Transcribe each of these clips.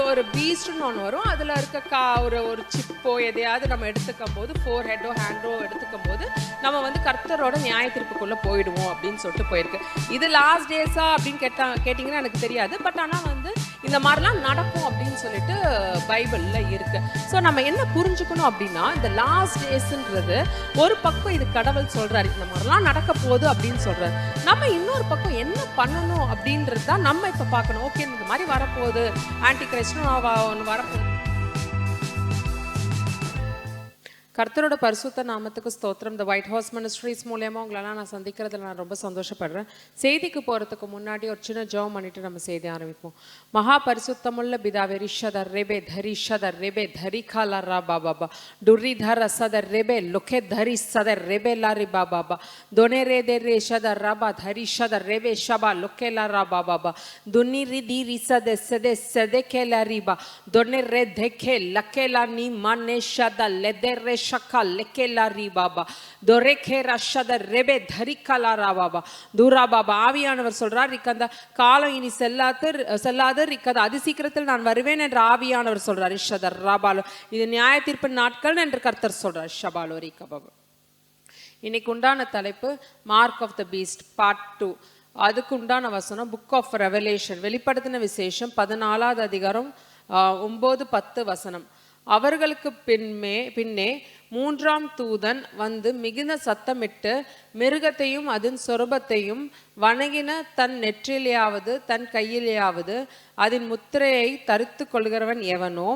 ஒரு பீஸ்ட்னு ஒன்று வரும். அதில் இருக்க ஒரு சிப்போ எதையாவது நம்ம எடுத்துக்கும் போது, 4 ஹெட்டோ ஹேண்டோ எடுத்துக்கும் போது நம்ம வந்து கர்த்தரோட நியாய தீர்ப்புக்குள்ளே போயிடுவோம் அப்படின்னு சொல்லிட்டு போயிருக்கு. இது லாஸ்ட் டேஸா அப்படின்னு கேட்டிங்கன்னா எனக்கு தெரியாது. பட் ஆனால் வந்து இந்த மாதிரிலாம் நடக்கும் அப்படின்னு சொல்லிட்டு பைபிளில் இருக்கு. ஸோ நம்ம என்ன புரிஞ்சுக்கணும் அப்படின்னா, இந்த லாஸ்ட் டேஸ்ன்றது ஒரு பக்கம் இது கடவுள் சொல்றாரு, இந்த மாதிரிலாம் நடக்க போகுது அப்படின்னு சொல்றாரு. நம்ம இன்னொரு பக்கம் என்ன பண்ணணும் அப்படின்றது தான் நம்ம இப்போ பார்க்கணும். ஓகே, இந்த மாதிரி வரப்போகுது, ஆன்டி கிரைஸ்டும் ஒன்று வரப்போகுது. கர்த்தரோட பரிசுத்த நாமத்துக்கு ஸ்தோத்திரம். இந்த ஒயிட் ஹவுஸ் மினிஸ்ட்ரிஸ் மூலமா உங்களெல்லாம் நான் சந்திக்கிறதுல நான் ரொம்ப சந்தோஷப்படுறேன். செய்திக்கு போகிறதுக்கு முன்னாடி ஒரு சின்ன ஜெபம் பண்ணிட்டு நம்ம செய்தி ஆரம்பிப்போம். மகா பரிசுத்தமுள்ள பிதாவே, ரிஷதர் ரெபே தரி ஷதர் ரெபே தரி காலரா பாபா டுரி தர் சதர் ரெபே லுகே தரி சதர் ரெபே லாரி பாபா दोने रे दे रे शदर रबा धरी शदर रेबे शबा लुके लारा बाबा दुनी रिदी रिसदे सदे सदे के लारीबा दोने रे देखे लकेला नी माने शदा लेदे रे शका लेकेला री बाबा दोरे के रशद रेबे धरी कलारा बाबा दूरा बाबा ஆவியானவர் சொல்றார், இந்த காலம் இனி செல்லாது இக்கது அதிசீக்கிரத்தில் நான் வருவேன் என்று ஆவியானவர் சொல்றார். ரிஷதர் ராபாலோ, இது நியாய தீர்ப்பு நாட்கள் என்று கர்த்தர் சொல்றார். ஷபாலோ ரி கபாபா. இன்னைக்கு உண்டான தலைப்பு mark of the beast part 2. அதுக்கு உண்டான வசனம் புக் ஆஃப் ரெவலேஷன், வெளிப்படுத்தின விசேஷம் 14வது அதிகாரம் 9-10 வசனம். அவர்களுக்கு பின்னே 3ஆம் தூதன் வந்து மிகுந்த சத்தமிட்டு மிருகத்தையும் அதன் சொரூபத்தையும் வணங்கின தன் நெற்றிலேயாவது தன் கையிலேயாவது அதன் முத்திரையை தரித்து கொள்கிறவன் எவனோ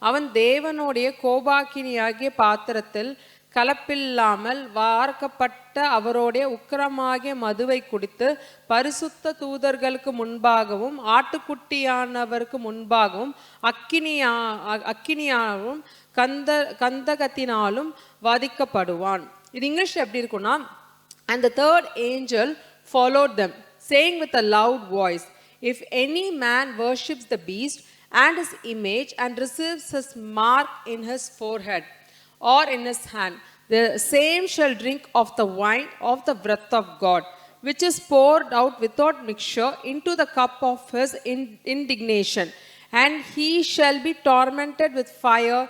அவன் தேவனுடைய கோபாக்கினியாகிய பாத்திரத்தில் கலப்பில்லாமல் வார்க்கப்பட்ட அவருடைய உக்கிரமாகிய மதுவை குடித்து பரிசுத்த தூதர்களுக்கு முன்பாகவும் ஆட்டுக்குட்டியானவருக்கு முன்பாகவும் அக்கினியாகவும் கந்தகத்தினாலும் வாதிக்கப்படுவான். இது இங்கிலீஷ் எப்படி இருக்குன்னா, and the third angel followed them, saying with a loud voice, if any man worships the beast and his image and receives his mark in his forehead or in his hand, the same shall drink of the wine of the wrath of God, which is poured out without mixture into the cup of his indignation, and he shall be tormented with fire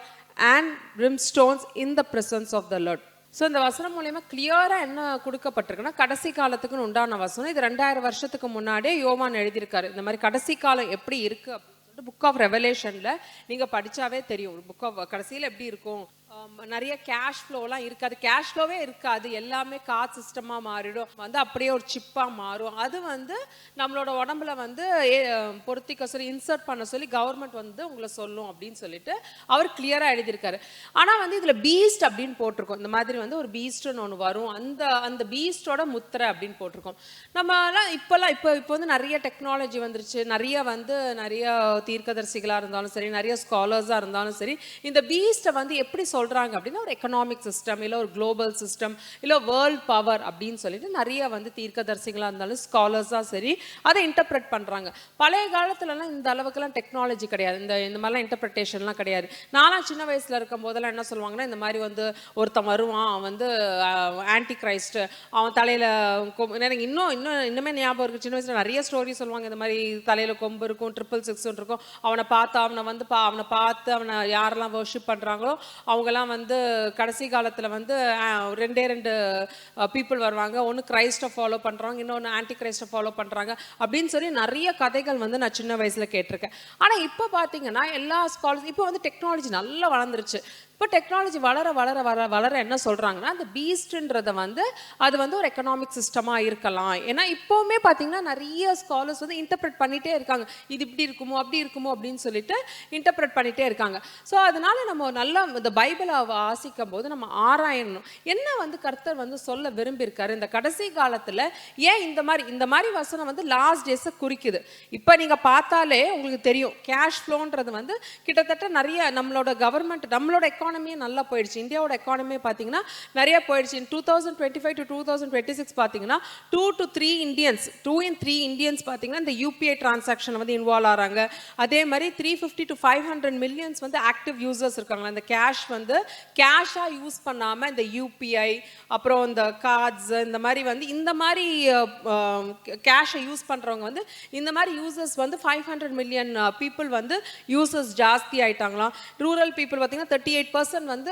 and brimstones in the presence of the Lord. So இந்த வசனம் மூலயமா கிளியராக என்ன கொடுக்கப்பட்டிருக்குன்னா, கடைசி காலத்துக்குன்னு உண்டான வசனம். இது 2000 வருஷத்துக்கு முன்னாடியே யோவான் எழுதியிருக்காரு. இந்த மாதிரி கடைசி காலம் எப்படி இருக்கு அப்படின்னு சொல்லிட்டு புக் ஆஃப் ரெவலேஷன்ல நீங்க படிச்சாவே தெரியும். புக் ஆஃப் கடைசியில் எப்படி இருக்கும், நிறைய கேஷ் ஃப்ளோலாம் இருக்காது, கேஷ் ஃப்ளோவே இருக்காது, எல்லாமே கார்ட் சிஸ்டமாக மாறிடும், வந்து அப்படியே ஒரு சிப்பாக மாறும். அது வந்து நம்மளோட உடம்புல வந்து பொருத்திக்க சொல்லி இன்சர்ட் பண்ண சொல்லி கவர்மெண்ட் வந்து உங்களை சொல்லும் அப்படின்னு சொல்லிட்டு அவர் கிளியராக எழுதியிருக்காரு. ஆனால் வந்து இதில் பீஸ்ட் அப்படின்னு போட்டிருக்கோம். இந்த மாதிரி வந்து ஒரு பீஸ்ட்னு ஒன்று வரும், அந்த பீஸ்டோட முத்திரை அப்படின்னு போட்டிருக்கோம். நம்மலாம் இப்போ வந்து நிறைய டெக்னாலஜி வந்துருச்சு, நிறைய தீர்க்கதரிசிகளாக இருந்தாலும் சரி, நிறைய ஸ்காலர்ஸாக இருந்தாலும் சரி, இந்த பீஸ்ட்டை வந்து எப்படி சொல்றாங்க அப்படின்னா, ஒரு எக்கனாமிக் சிஸ்டம், இல்லை ஒரு குளோபல் சிஸ்டம், இல்லை வேர்ல்ட் பவர் அப்படின்னு சொல்லிட்டு நிறைய வந்து தீர்க்கதரிசிகளாக இருந்தாலும் ஸ்காலர்ஸாக சரி அதை இன்டர்பிரட் பண்ணுறாங்க. பழைய காலத்துலலாம் இந்த அளவுக்குலாம் டெக்னாலஜி கிடையாது, இந்த மாதிரிலாம் இன்டர்பிரட்டேஷன்லாம் கிடையாது. நானும் சின்ன வயசில் இருக்கும் போதெல்லாம் என்ன சொல்லுவாங்கன்னா, இந்த மாதிரி வந்து ஒருத்தன் வருவான், அவன் வந்து ஆன்டி கிரைஸ்ட், அவன் தலையில் எனக்கு இன்னுமே ஞாபகம் இருக்குது. சின்ன வயசில் நிறைய ஸ்டோரி சொல்லுவாங்க, இந்த மாதிரி தலையில் கொம்பு இருக்கும், 666 இருக்கும், அவனை பார்த்து அவனை யாரெல்லாம் வர்ஷிப் பண்ணுறாங்களோ அவங்கெல்லாம் வந்து கடைசி காலத்தில் வந்து 2 பீப்புள் வருவாங்க. ஒன்று கிரைஸ்டை ஃபாலோ பண்ணுறாங்க, இன்னொன்று ஆன்டி கிரைஸ்டை ஃபாலோ பண்ணுறாங்க அப்படின்னு சொல்லி நிறைய கதைகள் வந்து நான் சின்ன வயசில் கேட்டிருக்கேன். ஆனால் இப்போ பார்த்தீங்கன்னா எல்லா ஸ்காலர்ஸ் இப்போ வந்து டெக்னாலஜி நல்லா வளர்ந்துருச்சு. இப்போ டெக்னாலஜி வளர என்ன சொல்கிறாங்கன்னா, அந்த பீஸ்ட்ன்றதை வந்து அது வந்து ஒரு எக்கனாமிக் சிஸ்டமாக இருக்கலாம். ஏன்னா இப்போவுமே பார்த்தீங்கன்னா நிறைய ஸ்காலர்ஸ் வந்து இன்டர்பிரட் பண்ணிகிட்டே இருக்காங்க, இது இப்படி இருக்குமோ அப்படி இருக்குமோ அப்படின்னு சொல்லிட்டு இன்டர்பிரட் பண்ணிகிட்டே இருக்காங்க. ஸோ அதனால நம்ம நல்லா இந்த பைபிளை வாசிக்கும் போது நம்ம ஆராயணும், என்ன வந்து கர்த்தர் வந்து சொல்ல விரும்பியிருக்காரு இந்த கடைசி காலத்தில். ஏன் இந்த மாதிரி வசனம் வந்து லாஸ்ட் டேஸை குறிக்குது. இப்போ நீங்கள் பார்த்தாலே உங்களுக்கு தெரியும், கேஷ் ஃப்ளோன்றது வந்து கிட்டத்தட்ட நிறைய நம்மளோட கவர்மெண்ட், நம்மளோட எக்கானமியே நல்லா போயிடுச்சு. இந்தியாவோட எக்கானமியே பார்த்தீங்கன்னா நிறைய போயிடுச்சு. இன் 2025 to 2026 பார்த்தீங்கன்னா 2 to 3 இந்தியன்ஸ் 2 in 3 இந்தியன்ஸ் பார்த்தீங்கன்னா இந்த யூபிஐ டிரான்சாக்ஷன் வந்து இன்வால்வ் ஆகிறாங்க. அதே மாதிரி 350 to 500 மில்லியன்ஸ் வந்து ஆக்டிவ் யூசர்ஸ் இருக்காங்க. இந்த கேஷ் வந்து கேஷாக யூஸ் பண்ணாமல் இந்த யூபிஐ அப்புறம் இந்த கார்ட்ஸ் இந்த மாதிரி வந்து இந்த மாதிரி கேஷை யூஸ் பண்ணுறவங்க வந்து இந்த மாதிரி யூசர்ஸ் வந்து 500 மில்லியன் பீப்புள் வந்து யூசர்ஸ் ஜாஸ்தி ஆயிட்டாங்களாம். ரூரல் பீப்புள் பார்த்தீங்கன்னா 38% வந்து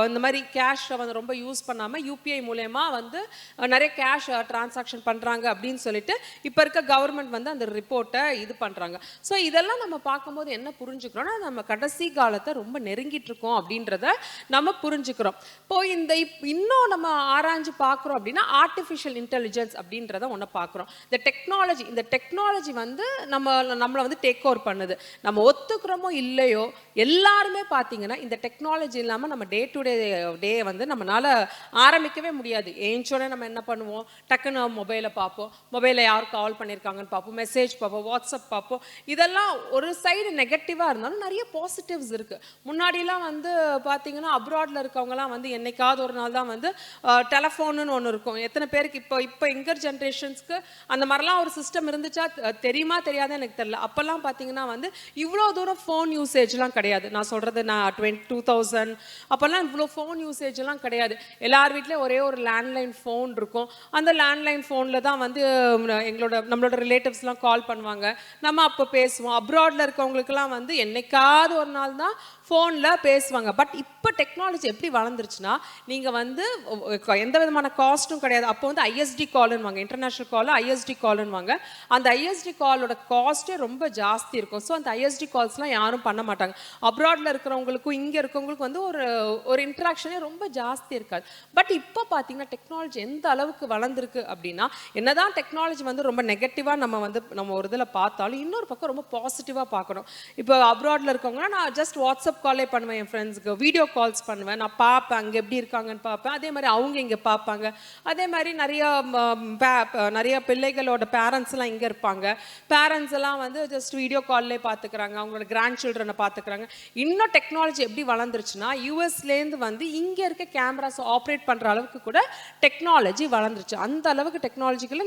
இந்த மாதிரி கேஷை வந்து ரொம்ப யூஸ் பண்ணாமல் யூபிஐ மூலயமா வந்து நிறைய கேஷ் டிரான்சாக்ஷன் பண்ணுறாங்க அப்படின்னு சொல்லிட்டு இப்போ இருக்க கவர்மெண்ட் வந்து அந்த ரிப்போர்ட்டை இது பண்ணுறாங்க. ஸோ இதெல்லாம் நம்ம பார்க்கும்போது என்ன புரிஞ்சுக்கிறோம்னா நம்ம கடைசி காலத்தை ரொம்ப நெருங்கிட்டு இருக்கோம் அப்படின்றத நம்ம புரிஞ்சுக்கிறோம். இப்போ இன்னும் நம்ம ஆராய்ஞ்சு பார்க்குறோம் அப்படின்னா ஆர்டிஃபிஷியல் இன்டெலிஜென்ஸ் அப்படின்றத ஒன்று பார்க்குறோம். இந்த டெக்னாலஜி வந்து நம்மளை வந்து டேக் ஓவர் பண்ணுது. நம்ம ஒத்துக்கிறோமோ இல்லையோ எல்லாருமே பார்த்தீங்கன்னா இந்த டெக்னாலஜி இல்லாமல் நம்ம டே டு டே வந்து நம்மளால ஆரம்பிக்கவே முடியாது. ஏஞ்சோடனே நம்ம என்ன பண்ணுவோம், டக்குன்னு மொபைலை பார்ப்போம், மொபைலில் யார் கால் பண்ணியிருக்காங்கன்னு பார்ப்போம், மெசேஜ் பார்ப்போம், வாட்ஸ்அப் பார்ப்போம். இதெல்லாம் ஒரு சைடு நெகட்டிவாக இருந்தாலும் நிறைய பாசிட்டிவ்ஸ் இருக்குது. முன்னாடிலாம் வந்து பார்த்தீங்கன்னா அப்ராடில் இருக்கவங்கலாம் வந்து என்னைக்காவது ஒரு நாள் தான் வந்து டெலஃபோனுன்னு ஒன்று இருக்கும். எத்தனை பேருக்கு இப்போ எங்கர் ஜென்ரேஷன்ஸ்க்கு அந்த மாதிரிலாம் ஒரு சிஸ்டம் இருந்துச்சா தெரியுமா தெரியாத எனக்கு தெரியல. அப்போல்லாம் பார்த்தீங்கன்னா வந்து இவ்வளோ தூரம் ஃபோன் யூசேஜ்லாம் கிடையாது. நான் சொல்கிறது நான் 2000 அப்போல்லாம் இவ்வளோ ஃபோன் யூசேஜ்லாம் கிடையாது. எல்லார் வீட்லேயும் ஒரே ஒரு லேண்ட்லைன் ஃபோன் இருக்கும். அந்த லேண்ட்லைன் ஃபோனில் தான் வந்து நம்மளோட ரிலேட்டிவ்ஸ்லாம் கால் பண்ணுவாங்க, நம்ம அப்போ பேசுவோம். அப்ராடில் இருக்கவங்களுக்குலாம் வந்து என்னைக்காவது ஒரு நாள் தான் ஃபோனில் பேசுவாங்க. பட் இப்போ டெக்னாலஜி எப்படி வளர்ந்துருச்சுன்னா நீங்கள் வந்து எந்த விதமான காஸ்ட்டும் கிடையாது. அப்போ வந்து ஐஎஸ்டி கால்னு வாங்க, இன்டர்நேஷ்னல் கால் ஐஎஸ்டி கால்னு வாங்க. அந்த ஐஎஸ்டி காலோட காஸ்ட்டே ரொம்ப ஜாஸ்தி இருக்கும். ஸோ அந்த ஐஎஸ்டி கால்ஸ்லாம் யாரும் பண்ண மாட்டாங்க. அப்ராடில் இருக்கிறவங்களுக்கும் இங்கே இருக்கவங்களுக்கும் வந்து ஒரு இன்ட்ராக்ஷனே ரொம்ப ஜாஸ்தி இருக்காது. பட் இப்போ பார்த்தீங்கன்னா டெக்னாலஜி எந்த அளவுக்கு வளர்ந்துருக்கு அப்படின்னா என்னதான் டெக்னாலஜி வந்து ரொம்ப நெகட்டிவாக நம்ம ஒரு இதில் பார்த்தாலும் இன்னொரு பக்கம் ரொம்ப பாசிட்டிவாக பார்க்கணும். இப்போ அப்ராடில் இருக்கவங்கன்னா நான் ஜஸ்ட் வாட்ஸ்அப் காலே பண்ணுவேன், என் ஃப்ரெண்ட்ஸுக்கு வீடியோ கால்ஸ் பண்ணுவேன், நான் பார்ப்பேன் அங்கே எப்படி இருக்காங்கன்னு பார்ப்பேன். அதே மாதிரி அவங்க இங்கே பார்ப்பாங்க. அதே மாதிரி நிறைய பிள்ளைகளோட பேரண்ட்ஸ்லாம் இங்கே இருப்பாங்க. பேரண்ட்ஸ் எல்லாம் வந்து ஜஸ்ட் வீடியோ கால்லே பார்த்துக்கிறாங்க, அவங்களோட கிராண்ட் சில்ட்ரனை பார்த்துக்கிறாங்க. இன்னும் டெக்னாலஜி எப்படி வளர்ந்துருச்சுன்னா யூஎஸ்லேருந்து வந்து இங்கே இருக்க கேமராஸ் ஆப்ரேட் பண்ணுற அளவுக்கு கூட டெக்னாலஜி வளர்ந்துருச்சு. அந்த அளவுக்கு டெக்னாலஜிக்குள்ள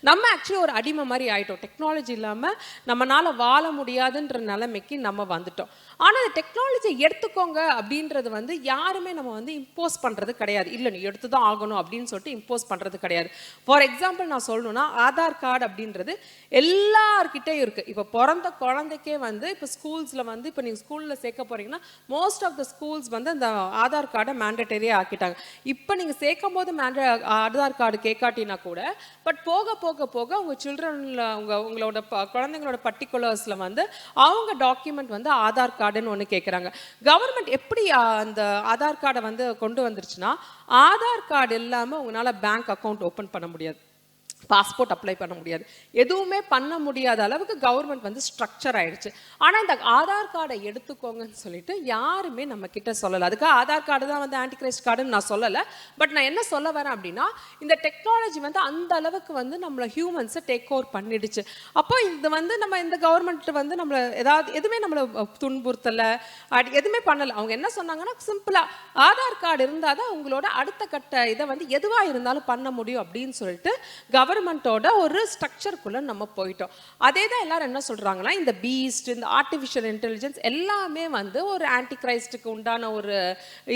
நம்ம ஆக்சுவலி ஒரு அடிமை மாதிரி ஆயிட்டோம். டெக்னாலஜி இல்லாமல் நம்மளால வாழ முடியாதுன்ற நிலைமைக்கு நம்ம வந்துட்டோம். ஆனால் இந்த டெக்னாலஜியை எடுத்துக்கோங்க அப்படின்றது வந்து யாருமே நம்ம வந்து இம்போஸ் பண்ணுறது கிடையாது. இல்லை நீ எடுத்து தான் ஆகணும் அப்படின்னு சொல்லிட்டு இம்போஸ் பண்ணுறது கிடையாது. ஃபார் எக்ஸாம்பிள் நான் சொல்லணும்னா ஆதார் கார்டு அப்படின்றது எல்லார்கிட்டையும் இருக்குது. இப்போ பிறந்த குழந்தைக்கே வந்து இப்போ ஸ்கூல்ஸில் வந்து இப்போ நீங்கள் ஸ்கூலில் சேர்க்க போகிறீங்கன்னா மோஸ்ட் ஆஃப் த ஸ்கூல்ஸ் வந்து அந்த ஆதார் கார்டை மேண்டட்டரியாக ஆக்கிட்டாங்க. இப்போ நீங்கள் சேர்க்கும் போது ஆதார் கார்டு கேட்காட்டினா கூட பட் போக போக போக உங்கள் சில்ட்ரனில் உங்களோட குழந்தைங்களோட பர்டிகுலர்ஸில் வந்து அவங்க டாக்குமெண்ட் வந்து ஆதார் கார்டுன்னு ஒன்று கேட்குறாங்க. கவர்மெண்ட் எப்படி அந்த ஆதார் கார்டை வந்து கொண்டு வந்துருச்சுன்னா ஆதார் கார்டு இல்லாமல் உங்களால் பேங்க் அக்கௌண்ட் ஓப்பன் பண்ண முடியாது, பாஸ்போர்ட் அப்ளை பண்ண முடியாது, எதுவுமே பண்ண முடியாத அளவுக்கு கவர்மெண்ட் வந்து ஸ்ட்ரக்சர் ஆயிடுச்சு. ஆனால் இந்த ஆதார் கார்டை எடுத்துக்கோங்கன்னு சொல்லிட்டு யாருமே நம்ம கிட்ட சொல்லலை. அதுக்கு ஆதார் கார்டு தான் வந்து ஆன்டிகிரைஸ்ட் கார்டுன்னு நான் சொல்லலை. பட் நான் என்ன சொல்ல வரேன் அப்படின்னா இந்த டெக்னாலஜி வந்து அந்த அளவுக்கு வந்து நம்மளை ஹியூமன்ஸை டேக் ஓவர் பண்ணிடுச்சு. அப்போ இது வந்து நம்ம இந்த கவர்மெண்ட் வந்து நம்மளை எதுவுமே நம்மளை துன்புறுத்தலை, எதுவுமே பண்ணலை. அவங்க என்ன சொன்னாங்கன்னா சிம்பிளாக ஆதார் கார்டு இருந்தால் தான் உங்களோட அடுத்த கட்ட இதை வந்து எதுவாக இருந்தாலும் பண்ண முடியும் அப்படின்னு சொல்லிட்டு கவர்மெண்டோட ஒரு ஸ்ட்ரக்சருக்குள்ள நம்ம போயிட்டோம். அதே தான் எல்லாரும் என்ன சொல்றாங்கன்னா இந்த பீஸ்ட், இந்த ஆர்டிஃபிஷியல் இன்டெலிஜென்ஸ் எல்லாமே வந்து ஒரு ஆன்டிகிரைஸ்டுக்கு உண்டான ஒரு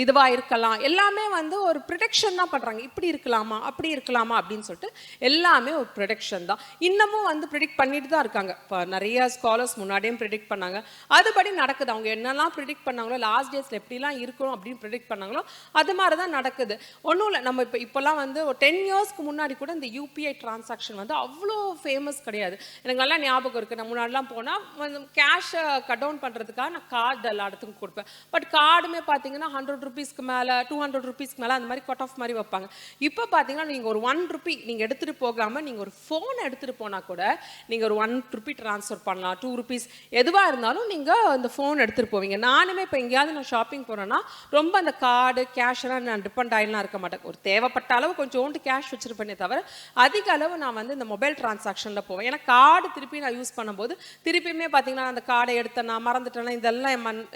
இதுவா இருக்கலாம், எல்லாமே வந்து ஒரு ப்ரிடிக்ஷன் தான் பண்றாங்க. இப்படி இருக்கலாமா அப்படி இருக்கலாமா அப்படின்னு சொல்லிட்டு எல்லாமே ஒரு ப்ரிடிக்ஷன் தான். இன்னமும் வந்து ப்ரிடிக்ட் பண்ணிட்டு தான் இருக்காங்க. இப்போ நிறைய ஸ்காலர்ஸ் முன்னாடியும் ப்ரிடிக்ட் பண்ணாங்க, அதுபடி நடக்குது. அவங்க என்னெல்லாம் ப்ரிடிக்ட் பண்ணாங்களோ லாஸ்ட் டேஸ்ல எப்படிலாம் இருக்கணும் அப்படின்னு ப்ரிடிக்ட் பண்ணாங்களோ அது மாதிரி தான் நடக்குது. ஒன்றும் இல்லை, நம்ம இப்போலாம் வந்து ஒரு 10 இயர்ஸ்க்கு முன்னாடி கூட இந்த யூபிஐ டிரான்சாக்ஷன் வந்து அவ்வளோ ஃபேமஸ் கிடையாது. எனக்கு நல்லா ஞாபகம் இருக்குது. நான் முன்னாடிலாம் போனால் கேஷை கட் டவுன் பண்ணுறதுக்காக நான் கார்டு எல்லாத்துக்கும் கொடுப்பேன். பட் கார்டுமே பார்த்தீங்கன்னா 100 ருபீஸ்க்கு மேலே 200 ருபீஸ்க்கு மேலே அந்த மாதிரி கட் ஆஃப் மாதிரி வைப்பாங்க. இப்போ பார்த்தீங்கன்னா நீங்கள் ஒரு 1 ருபி நீங்கள் எடுத்துகிட்டு போகாமல் நீங்கள் ஒரு ஃபோனை எடுத்துகிட்டு போனால் கூட நீங்கள் ஒரு 1 ருபி ட்ரான்ஸ்ஃபர் பண்ணலாம், 2 ருபீஸ் எதுவாக இருந்தாலும் நீங்கள் அந்த ஃபோன் எடுத்துகிட்டு போவீங்க. நானுமே இப்போ எங்கேயாவது நான் ஷாப்பிங் போகிறேன்னா ரொம்ப அந்த கார்டு கேஷெல்லாம் நான் டிபெண்ட் ஆகிலாம் இருக்க மாட்டேன். ஒரு தேவைப்பட்ட அளவு கொஞ்சோண்டு கேஷ் வச்சுருப்பேனே தவிர அதிக அளவு நான் வந்து இந்த மொபைல் டிரான்சாக்ஷனில் போவேன். ஏன்னா கார்டு திருப்பி நான் யூஸ் பண்ணும்போது திருப்பியுமே பார்த்தீங்கன்னா அந்த கார்டை எடுத்தேன் நான் மறந்துட்டேன்னா இதெல்லாம்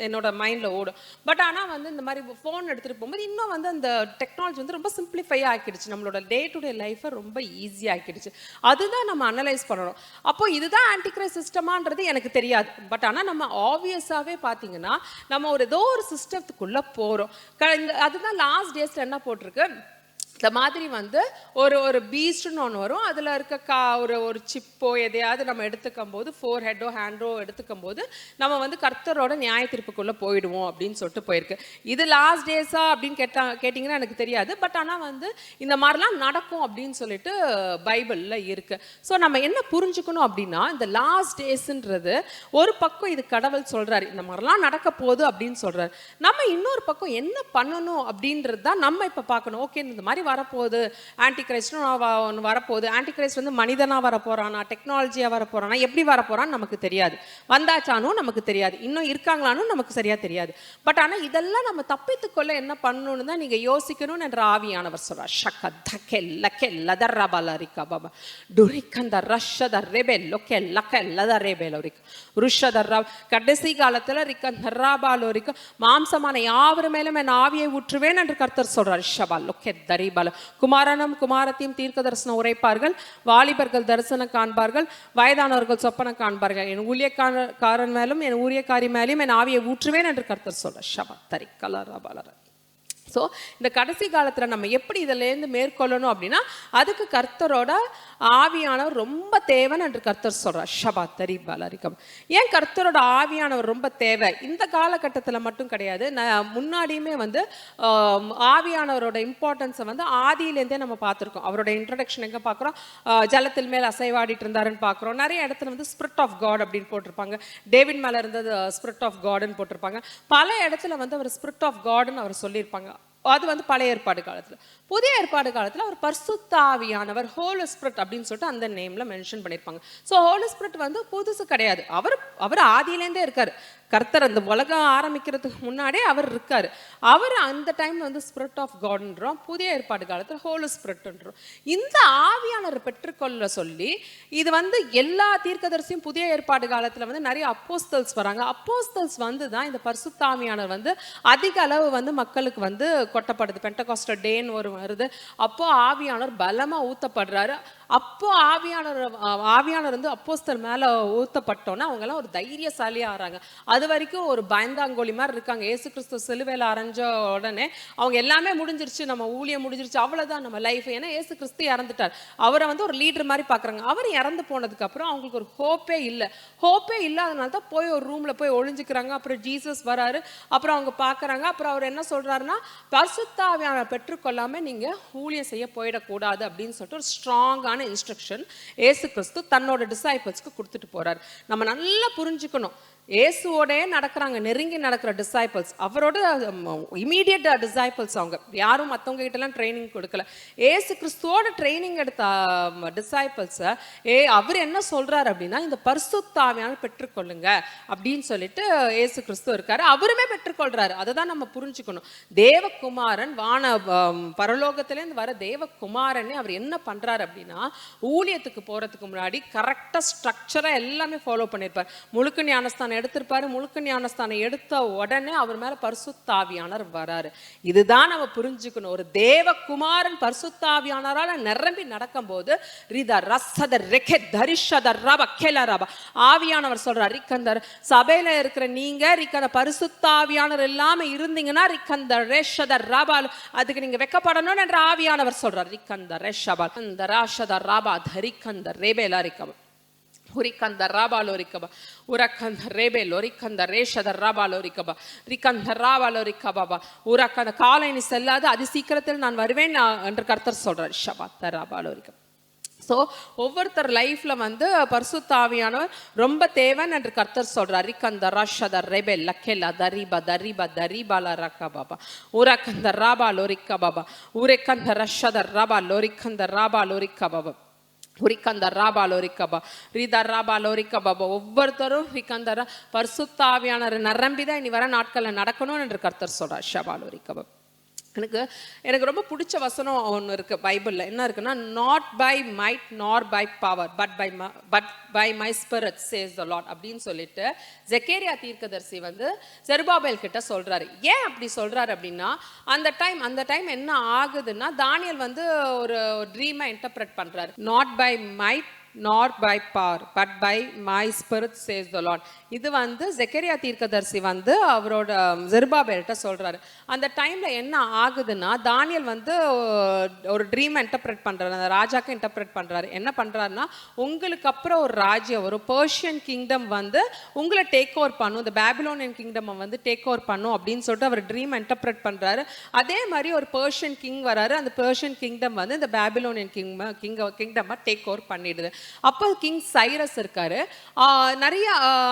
என்னோட மைண்டில் ஓடும். பட் ஆனால் வந்து இந்த மாதிரி ஃபோன் எடுத்துகிட்டு போகும்போது இன்னும் வந்து அந்த டெக்னாலஜி வந்து ரொம்ப சிம்பிளிஃபை ஆக்கிடுச்சு, நம்மளோட டே டு டே லைஃப்பை ரொம்ப ஈஸி ஆக்கிடுச்சு. அதுதான் நம்ம அனலைஸ் பண்ணணும். அப்போ இதுதான் ஆன்டிகிரைஸ்ட் சிஸ்டமான்றது எனக்கு தெரியாது. பட் ஆனால் நம்ம ஆப்வியஸாகவே பார்த்தீங்கன்னா நம்ம ஏதோ ஒரு சிஸ்டத்துக்குள்ளே போகிறோம். அதுதான் லாஸ்ட் டேஸில் என்ன போட்டிருக்கு, இந்த மாதிரி வந்து ஒரு பீஸ்ட்னு ஒன்று வரும். அதில் இருக்க ஒரு சிப்போ எதையாவது நம்ம எடுத்துக்கும் போது, ஃபோர் ஹெட்டோ ஹேண்டோ எடுத்துக்கும் போது நம்ம வந்து கர்த்தரோட நியாய தீர்ப்புக்குள்ளே போயிடுவோம் அப்படின்னு சொல்லிட்டு போயிருக்கு. இது லாஸ்ட் டேஸா அப்படின்னு கேட்டிங்கன்னா எனக்கு தெரியாது. பட் ஆனால் வந்து இந்த மாதிரிலாம் நடக்கும் அப்படின்னு சொல்லிட்டு பைபிளில் இருக்கு. ஸோ நம்ம என்ன புரிஞ்சுக்கணும் அப்படின்னா, இந்த லாஸ்ட் டேஸ்ன்றது ஒரு பக்கம் இது கடவுள் சொல்றாரு, இந்த மாதிரிலாம் நடக்க போகுது அப்படின்னு சொல்றாரு. நம்ம இன்னொரு பக்கம் என்ன பண்ணணும் அப்படின்றது தான் நம்ம இப்போ பார்க்கணும். ஓகே, இந்த மாதிரி வரப்போகுது, ஆன்டிகிரைஸ்ட்னு ஒன்று வரப்போகுது. ஆன்டிகிரைஸ்ட் வந்து மனிதனாக வரப்போறானா, டெக்னாலஜியாக வரப்போறானா, எப்படி வரப்போறான்னு நமக்கு தெரியாது. வந்தாச்சானும் நமக்கு தெரியாது, இன்னும் இருக்காங்களானும் நமக்கு சரியா தெரியாது. பட் ஆனால் இதெல்லாம் நம்ம தப்பித்துக்கொள்ள என்ன பண்ணணும்னு தான் நீங்கள் யோசிக்கணும்னு என்ற ஆவியானவர் சொல்றார். ஷக்கத்த கெல்ல கெல்ல தர்ரபலரிக்க பாபா டுரிக்கந்த ரஷத ரெபெல்லோ கெல்ல கெல்ல தரேபெலோரிக்க ருஷத கடைசி காலத்தில் ரிக்கந்த ராபாலோரிக்க மாம்சமான யாவர் மேலும் என் ஆவியை ஊற்றுவேன் என்று கர்த்தர் சொல்றார். ஷபாலோ கெத்தரி குமாரனும் குமாரத்தையும் தீர்க்க தரிசனம் உரைப்பார்கள், வாலிபர்கள் தரிசனம் காண்பார்கள், வயதானவர்கள் சொப்பனம் காண்பார்கள். என் ஊழியக்காரன் மேலும் என் ஊழியக்காரி மேலும் என் ஆவியை ஊற்றுவேன் என்று கர்த்தர் சொல்ற. ஷபத்தரி கலரபலர. ஸோ இந்த கடைசி காலத்தில் நம்ம எப்படி இதிலேருந்து மேற்கொள்ளணும் அப்படின்னா, அதுக்கு கர்த்தரோட ஆவியானவர் ரொம்ப தேவைன்னு என்று கர்த்தர் சொல்கிறார். ஷபாத்தரி பலரிக்கம். ஏன் கர்த்தரோட ஆவியானவர் ரொம்ப தேவை? இந்த காலகட்டத்தில் மட்டும் கிடையாது, முன்னாடியுமே வந்து ஆவியானவரோட இம்பார்ட்டன்ஸை வந்து ஆதியிலேருந்தே நம்ம பார்த்துருக்கோம். அவரோட இன்ட்ரடக்ஷன் எங்கே பார்க்குறோம், ஜலத்தில் மேல் அசைவாடிட்டு இருந்தாருன்னு பார்க்குறோம். நிறைய இடத்துல வந்து ஸ்பிரிட் ஆஃப் காட் அப்படின்னு போட்டிருப்பாங்க. டேவிட் மேலே இருந்தது ஸ்பிரிட் ஆஃப் காடுன்னு போட்டிருப்பாங்க. பல இடத்துல வந்து அவர் ஸ்பிரிட் ஆஃப் காடுன்னு அவர் சொல்லியிருப்பாங்க. அது வந்து பழைய ஏற்பாடு காலத்தில். புதிய ஏற்பாடு காலத்தில் அவர் பரிசுத்த ஆவியானவர், ஹோலி ஸ்பிரிட் அப்படின்னு சொல்லிட்டு அந்த நேம்ல மென்ஷன் பண்ணியிருப்பாங்க. ஸோ ஹோலி ஸ்பிரிட் வந்து புதுசு கிடையாது, அவர் ஆதியிலேருந்தே இருக்காரு. கர்த்தர் அந்த உலகம் ஆரம்பிக்கிறதுக்கு முன்னாடியே அவர் இருக்காரு. அவர் அந்த டைம்ல வந்து ஸ்பிரிட் ஆஃப் காட்ன்றோம், புதிய ஏற்பாடு காலத்தில் ஹோலி ஸ்பிரிட்ன்றோம். இந்த ஆவியானவர் பெற்றுக்கொள்ள சொல்லி இது வந்து எல்லா தீர்க்கதரிசியும் புதிய ஏற்பாடு காலத்தில் வந்து நிறைய அப்போஸ்தல்ஸ் வராங்க. அப்போஸ்தல்ஸ் வந்து தான் இந்த பரிசுத்த ஆவியானவர் வந்து அதிக அளவு வந்து மக்களுக்கு வந்து கொட்டப்படுது. பெண்டகாஸ்டல் டேன்னு ஒரு வருது, அப்போ ஆவியானவர் பலமா ஊத்தப்படுறாரு. அப்போ ஆவியானவர் வந்து அப்போஸ்தலர் மேல ஊத்தப்பட்டோன்னா அவங்க எல்லாம் ஒரு தைரியசாலியா ஆறாங்க. அது வரைக்கும் ஒரு பயந்தாங்கோலி மாதிரி இருக்காங்க. ஏசு கிறிஸ்து சிலுவையில் அரைஞ்ச உடனே அவங்க எல்லாமே முடிஞ்சிருச்சு, நம்ம ஊழியம் முடிஞ்சிருச்சு, அவ்வளவுதான் நம்ம லைஃப். ஏன்னா ஏசு கிறிஸ்து இறந்துட்டார். அவரை வந்து ஒரு லீடர் மாதிரி பாக்குறாங்க. அவர் இறந்து போனதுக்கு அப்புறம் அவங்களுக்கு ஒரு ஹோப்பே இல்லாதனால தான் போய் ஒரு ரூம்ல போய் ஒளிஞ்சுக்கிறாங்க. அப்புறம் ஜீசஸ் வராரு, அப்புறம் அவங்க பாக்குறாங்க. அப்புறம் அவர் என்ன சொல்றாருன்னா, பரிசுத்த ஆவியானவரை பெற்றுக்கொள்ளாம நீங்க ஊழியம் செய்ய போயிடக்கூடாது அப்படின்னு சொல்லிட்டு ஒரு ஸ்ட்ராங்கான இன்ஸ்ட்ரக்ஷன் ஏசு கிறிஸ்து தன்னோட டிசைபிள்ஸ்க்கு கொடுத்துட்டு போறாரு. நம்ம நல்லா புரிஞ்சுக்கணும், ஏசுவோட நடக்கிறாங்க, நெருங்கி நடக்கிற டிசைபிள்ஸ், அவரோட இமீடியட் டிசைபிள்ஸ். அவங்க யாரும் மற்றவங்க கிட்டலாம் ட்ரைனிங் கொடுக்கல. ஏசு கிறிஸ்துவோட ட்ரைனிங் எடுத்த டிசைபிள்ஸை அவர் என்ன சொல்றாரு அப்படின்னா, இந்த பரிசுத்த ஆவியானவரை பெற்றுக்கொள்ளுங்க அப்படின்னு சொல்லிட்டு ஏசு கிறிஸ்து இருக்காரு, அவருமே பெற்றுக்கொள்றாரு. அதை தான் நம்ம புரிஞ்சுக்கணும். தேவகுமாரன் பரலோகத்திலேருந்து வர தேவகுமாரனே அவர் என்ன பண்றாரு அப்படின்னா, ஊழியத்துக்கு போறதுக்கு முன்னாடி கரெக்டா ஸ்ட்ரக்சரா எல்லாமே ஃபாலோ பண்ணிருப்பார். முழுக்க ஞானஸ்தானம் எடுத்திருப்பாரு. முழுக்க ஞானஸ்தானம் எடுத்த உடனே அவர் மேல பரிசுத்த ஆவியானவர் வராரு. இதுதான் நம்ம புரிஞ்சுக்கணும். ஒரு தேவகுமாரன் பரிசுத்த ஆவியானவரால நிரம்பி நடக்கும் போது ஆவியானவர் சொல்றார், ரிக்கந்தர் சபையில இருக்கிற நீங்க ரிக்கந்த பரிசுத்த ஆவியானவர் எல்லாமே இருந்தீங்கன்னா ரிக்கந்த ரேஷதர் ராபால், அதுக்கு நீங்க வெக்கப்படணும் என்ற ஆவியானவர் சொல்றார். ரிக்கந்த ரேஷபால் அந்த ராஷதர் ராபா தரிக்கந்த ரேபேலா ரிக்கப ಹುರಿಕಂದ ರಾಬಾಲೋರಿಕಬ ಉರಕಂದ ರೇಬೆಲೋರಿಕಂದ ರೇಷದ ರಾಬಾಲೋರಿಕಬ ரிக்கந்த ராபாலோரிக்கபா உரக்கந்த காலைனி செல்லாது அதி சீக்கிரத்தில் நான் வருவேன் என்று கர்த்தர் சொல்றார். ஷபாத்த ராபாலோரிக்கப. ஸோ ஒவ்வொருத்தர் லைஃப்ல வந்து பரிசுத்த ஆவியானவர் ரொம்ப தேவன் என்று கர்த்தர் சொல்றார். ரிக்கந்த ரஷத ரெபெல் லக்கெல்ல தரிபா தரிபா தரிபால ரக்கபாபா உரக்கந்த ராபாலோரிக்கபாபா உரக்கந்த ரஷத ராபாலோரிக்கந்த ராபாலோரிக்கபாபா ಹುರಿಕಂದ ರಾಬಾಲೋರಿಕಬ ರಿದ ರಾಬಾಲೋರಿಕಬ. ஒவ்வொருத்தரும் ரிக்கந்தர பரிசுத்த ஆவியானவர் நிரம்பிதான் இனி வர நாட்களில் நடக்கணும் என்று கர்த்தர் சொல்றார். ஷபாலோரிக்கப. எனக்கு எனக்கு ரொம்ப பிடிச்ச வசனம் ஒன்று இருக்குது பைபிளில். என்ன இருக்குன்னா, not by might nor by power but by my spirit says the Lord அப்படின்னு சொல்லிட்டு ஜெகரியா தீர்க்கதரிசி வந்து செருபாபேல் கிட்ட சொல்கிறாரு. ஏன் அப்படி சொல்கிறாரு அப்படின்னா, அந்த டைம் என்ன ஆகுதுன்னா, தானியேல் வந்து ஒரு ட்ரீமை இன்டர்பிரட் பண்ணுறாரு. Not by might nor by power but by my spirit says the Lord. இது வந்து ஜெகரியா தீர்க்கதரிசி வந்து அவரோட செருபாபேல்கிட்ட சொல்றாரு. அந்த டைம்ல என்ன ஆகுதுன்னா, தானியேல் வந்து ஒரு ட்ரீம் இன்டர்பிரட் பண்றாரு, அந்த ராஜாக்கு இன்டர்பிரட் பண்றாரு. என்ன பண்றாருன்னா, உங்களுக்கு அப்புறம் ஒரு ராஜ்யம், ஒரு பெர்ஷியன் கிங்டம் வந்து உங்களை டேக் ஓவர் பண்ணும், இந்த பேபிலோனியன் கிங்டம் வந்து டேக் ஓவர் பண்ணும் அப்படின்னு சொல்லிட்டு அவர் ட்ரீம் இன்டர்பிரட் பண்றாரு. அதே மாதிரி ஒரு பெர்ஷியன் கிங் வராரு. அந்த பெர்ஷியன் கிங்டம் வந்து இந்த பேபிலோனியன் கிங்டம் டேக் ஓவர் பண்ணிடுது. அப்போ கிங் சைரஸ் இருக்காரு. நிறைய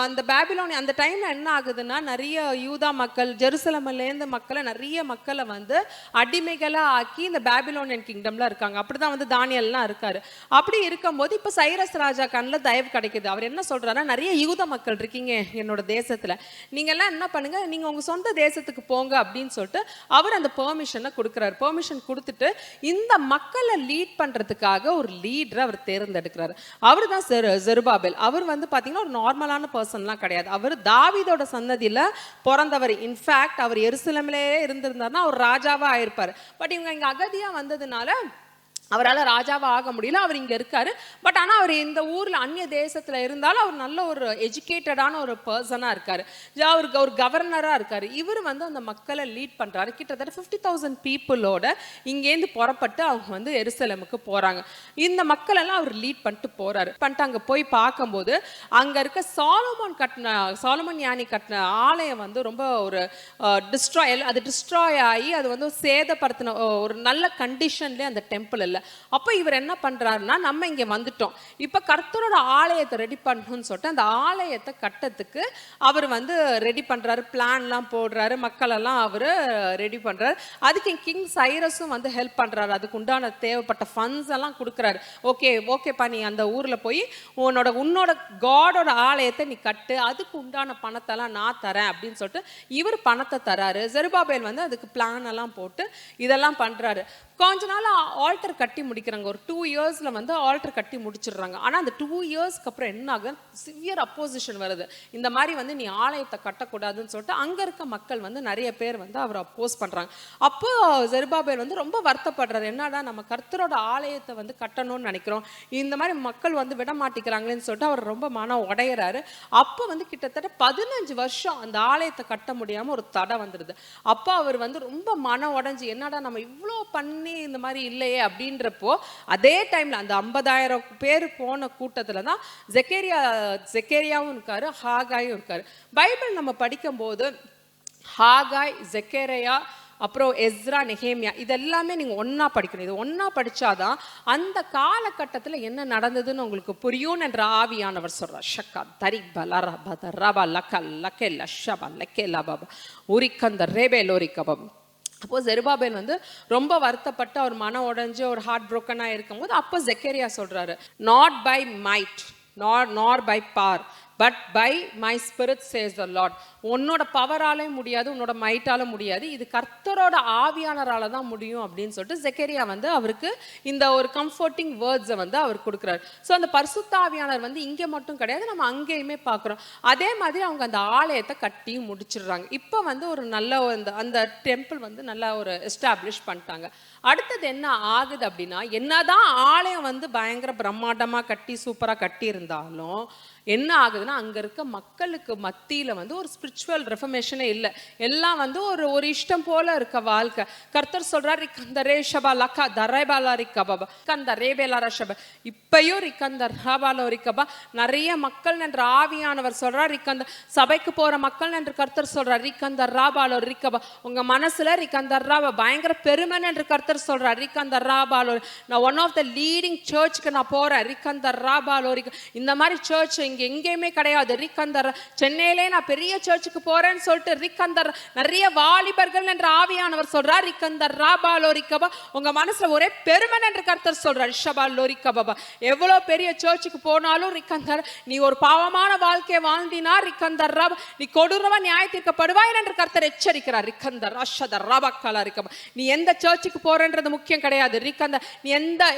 அந்த பேபிலோனியா அந்த டைம்ல என்ன ஆகுதுன்னா, நிறைய யூதா மக்கள், ஜெருசலம்லேருந்து நிறைய மக்களை வந்து அடிமைகளா ஆக்கி இந்த பேபிலோனியன் கிங்டம்ல இருக்காங்க. அப்படிதான் வந்து தானியல்லாம் இருக்காரு. அப்படி இருக்கும்போது இப்போ சைரஸ் ராஜா கண்ணில் தயவு கிடைக்குது. அவர் என்ன சொல்றாருன்னா, நிறைய யூத மக்கள் இருக்கீங்க என்னோட தேசத்துல, நீங்க எல்லாம் என்ன பண்ணுங்க, நீங்க உங்க சொந்த தேசத்துக்கு போங்க அப்படின்னு சொல்லிட்டு அவர் அந்த பெர்மிஷனை கொடுக்குறாரு. பெர்மிஷன் கொடுத்துட்டு இந்த மக்களை லீட் பண்றதுக்காக ஒரு லீடரை அவர் தேர்ந்தெடுக்கிறாரு. அவர் தான் செருபாபேல். அவர் வந்து பார்த்தீங்கன்னா ஒரு நார்மலான பர்சன்லாம் கிடையாது. அவர் தாவீதோட சன்னதியில் பிறந்தவர். இன்ஃபேக்ட் அவர் எருசலேமிலே இருந்திருந்தாருன்னா அவர் ராஜாவாக ஆயிருப்பார். பட் இவங்க இங்கே அகதியாக வந்ததுனால அவரால் ராஜாவாக ஆக முடியல. அவர் இங்கே இருக்காரு. பட் ஆனால் அவர் இந்த ஊரில் அந்நிய தேசத்தில் இருந்தாலும் அவர் நல்ல ஒரு எஜுகேட்டடான ஒரு பர்சனாக இருக்கார். அவருக்கு ஒரு கவர்னராக இருக்கார். இவர் வந்து அந்த மக்களை லீட் பண்ணுறாரு. கிட்டத்தட்ட 50,000 பீப்புளோட இங்கேருந்து புறப்பட்டு அவங்க வந்து எருசலேமுக்கு போகிறாங்க. இந்த மக்களெல்லாம் அவர் லீட் பண்ணிட்டு போகிறாரு. அங்கே போய் பார்க்கும்போது அங்கே இருக்க சாலமன் ஞானி கட்டின ஆலயம் வந்து ரொம்ப ஒரு டிஸ்ட்ராய் ஆகி அது வந்து சேதப்படுத்தின ஒரு நல்ல கண்டிஷன்லேயே அந்த டெம்பிள் இல்லை. அப்போ இவர் என்ன பண்றாருன்னா, நம்ம இங்க வந்துட்டோம், இப்ப கர்த்தரோட ஆலயத்தை ரெடி பண்ணணும்னு சொல்லிட்டு அந்த ஆலயத்தை கட்டத்துக்கு அவர் வந்து ரெடி பண்றாரு, பிளான்லாம் போடுறாரு, மக்கள் எல்லாம் அவரு ரெடி பண்றாரு. அதுக்கு கிங் சைரஸும் வந்து ஹெல்ப் பண்றாரு. அதுக்கு உண்டான தேவைப்பட்ட ஃபண்ட்ஸ் எல்லாம் கொடுக்குறாரு. ஓகேப்பா, நீ அந்த ஊர்ல போய் உன்னோட காடோட ஆலயத்தை நீ கட்டு, அதுக்கு உண்டான பணத்தெல்லாம் நான் தரேன் அப்படின்னு சொல்லிட்டு இவர் பணத்தை தராரு. செருபாபேல் வந்து அதுக்கு பிளான் எல்லாம் போட்டு இதெல்லாம் பண்றாரு. கொஞ்ச நாள் ஆல்டர் கட்டி முடிக்கிறாங்க. ஒரு 2 இயர்ஸ்ல வந்து ஆல்டர் கட்டி முடிச்சிடுறாங்க. ஆனால் அந்த 2 இயர்ஸ்க்கு அப்புறம் என்ன ஆகுது, சிவியர் அப்போசிஷன் வருது. இந்த மாதிரி வந்து நீ ஆலயத்தை கட்டக்கூடாதுன்னு சொல்லிட்டு அங்கே இருக்க மக்கள் வந்து நிறைய பேர் வந்து அவர் அப்போஸ் பண்ணுறாங்க. அப்போ செருபாபேல் வந்து ரொம்ப வருத்தப்படுறாரு. என்னடா நம்ம கர்த்தரோட ஆலயத்தை வந்து கட்டணும்னு நினைக்கிறோம், இந்த மாதிரி மக்கள் வந்து விட மாட்டேங்கிறாங்களேன்னு சொல்லிட்டு அவர் ரொம்ப மனம் உடையிறாரு. அப்போ வந்து கிட்டத்தட்ட 15 வருஷம் அந்த ஆலயத்தை கட்ட முடியாமல் ஒரு தடை வந்துடுது. அப்போ அவர் வந்து ரொம்ப மனம் உடைஞ்சு, என்னடா நம்ம இவ்வளோ பண்ணி இந்த மாதிரி இல்லையே அப்படின்றப்போ, அதே டைம்ல அந்த 50,000 பேர் போன கூட்டத்துல தான் ஜெகரியாவும் இருக்காரு, ஹாகாயும் இருக்காரு. பைபிள் நம்ம படிக்கும் போது ஹாகாய், ஜெகரியா, அப்புறம் எஸ்ரா, நெகேமியா இதெல்லாமே நீங்க ஒன்னா படிக்கணும். இது ஒன்னா படிச்சாதான் அந்த காலகட்டத்தில் என்ன நடந்ததுன்னு உங்களுக்கு புரியும் என்ற ஆவியானவர் சொல்றார். ஷக்கா தரி பலரா பதரபா லக்க லக்கே லஷபா லக்கே லபா உரிக்கந்த ரேபே லோரிகபம். அப்போ செருபாபேல் வந்து ரொம்ப வருத்தப்பட்டு அவர் மனம் உடைஞ்சு ஒரு ஹார்ட் புரோக்கனாக இருக்கும்போது அப்போ ஜெகரியா சொல்றாரு, not by might nor by power but by my spirit says the Lord. உன்னோட பவராலே முடியாது, உன்னோட மைட்டால முடியாது, இது கர்த்தரோட ஆவியானரால தான் முடியும் அப்படின்னு சொல்லிட்டு ஜெகரியா வந்து அவருக்கு இந்த ஒரு கம்ஃபர்டிங் வேர்ட்ஸை வந்து அவர் கொடுக்குறாரு. ஸோ அந்த பரிசுத்த ஆவியானவர் வந்து இங்கே மட்டும் கிடையாது, நம்ம அங்கேயுமே பார்க்குறோம். அதே மாதிரி அவங்க அந்த ஆலயத்தை கட்டி முடிச்சிடுறாங்க. இப்போ வந்து ஒரு நல்ல அந்த டெம்பிள் வந்து நல்லா ஒரு எஸ்டாப்ளிஷ் பண்ணிட்டாங்க. அடுத்தது என்ன ஆகுது அப்படின்னா, என்னதான் ஆலயம் வந்து பயங்கர பிரம்மாண்டமாக கட்டி சூப்பராக கட்டி இருந்தாலும் என்ன ஆகுதுன்னா, அங்கே இருக்க மக்களுக்கு மத்தியில் வந்து ஒரு ஸ்பிரிச்சுவல் ரெஃபர்மேஷனே இல்லை. எல்லாம் வந்து ஒரு இஷ்டம் போல இருக்க வாழ்க்கை. கர்த்தர் சொல்றார், ரிக்கந்த ரேஷபா லக்கா தரைபாலா ரிக்கபா கந்த ரேபேலா ரஷபா. இப்பயும் ரிக்கந்த ராபாலோ ரிக்கபா. நிறைய மக்கள் என்று ஆவியானவர் சொல்றார், ரிக்கந்த சபைக்கு போற மக்கள் என்று கர்த்தர் சொல்றார், ரிக்கந்த ராபாலோ ரிக்கபா. உங்க மனசுல ரிக்கந்த ராபா பயங்கர பெருமை என்று கர்த்தர் சொல்றார், ரிக்கந்த ராபாலோ. நான் ஒன் ஆஃப் த லீடிங் சர்ச்சுக்கு நான் போறேன், ரிக்கந்த ராபாலோ. இந்த மாதிரி சர்ச் இங்க எங்கேயுமே கிடையாது. ரிக்கந்தர் சென்னையிலே நான் பெரிய சர்ச்சுக்கு போறேன்னு சொல்லிட்டு ரிக்கந்தர் நிறைய வாலிபர்கள் என்ற ஆவியானவர் சொல்றார். ரிக்கந்தர் ராபா லோரிக்கபா உங்க மனசுல ஒரே பெருமை என்று கர்த்தர் சொல்றார். ஷபா லோரிக்கபா எவ்வளவு பெரிய சர்ச்சுக்கு போனாலும் ரிக்கந்தர் நீ ஒரு பாவமான வாழ்க்கையை வாழ்ந்தினா ரிக்கந்தர் ராபா நீ கொடூரமா நியாயத்தீர்க்கப்படுவாய் என்று கர்த்தர் எச்சரிக்கிறார். ரிக்கந்தர் அஷதர் ராபா கலா ரிக்கபா நீ எந்த சர்ச்சுக்கு போறன்றது முக்கியம் கிடையாது. ரிக்கந்தர் நீ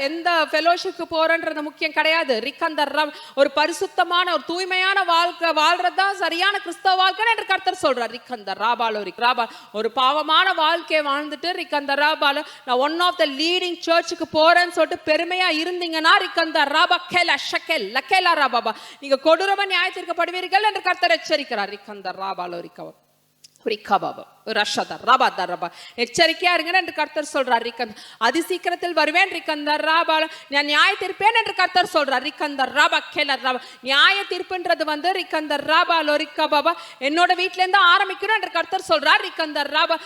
எந்த ஃபெலோஷிப்க்கு போறன்றது முக்கியம் கிடையாது. ரிக்கந்தர் ராபா ஒரு பரிசுத்தமான ஒரு தூய்மையான வாழ்க்கை வாழ்றதா சரியான கிறிஸ்தவ வாழ்க்கை என்று கர்த்தர் சொல்றார். ரிக்கந்தர் ராபா லோரிக் ராபா ஒரு பாவமான வாழ்க்கையை வாழ்ந்துட்டு ரிக்கந்தர் ராபால நான் ஒன் ஆஃப் த லீடிங் சர்ச்சுக்கு போறேன்னு சொல்லிட்டு பெருமையா இருந்தீங்கன்னா ரிக்கந்தர் ராபா கேல ஷக்கெல் லக்கேலா ராபா நீங்க கொடூரமா நியாயத்தீர்க்கப்படுவீர்கள் என்று கர்த்தர் எச்சரிக்கிறார். ரிக்கந்தர் ராபா லோரிக்கபா எச்சரிக்கையா இருங்க என்று கர்த்தர் சொல்றார். அதி சீக்கிரத்தில் வருவேன் ரிக்கந்தர் ராபா நான் நியாய தீர்ப்பேன் என்று கர்த்தர் சொல்றார். ரிக்கந்தர் ராபா கேலர் ராபா நியாய தீர்ப்புன்றது வந்து ரிக்கந்தர் ராபா லோரிக்கபா என்னோட வீட்ல இருந்து ஆரம்பிக்கணும் என்று கர்த்தர் சொல்றார். ரிக்கந்தர் ராபா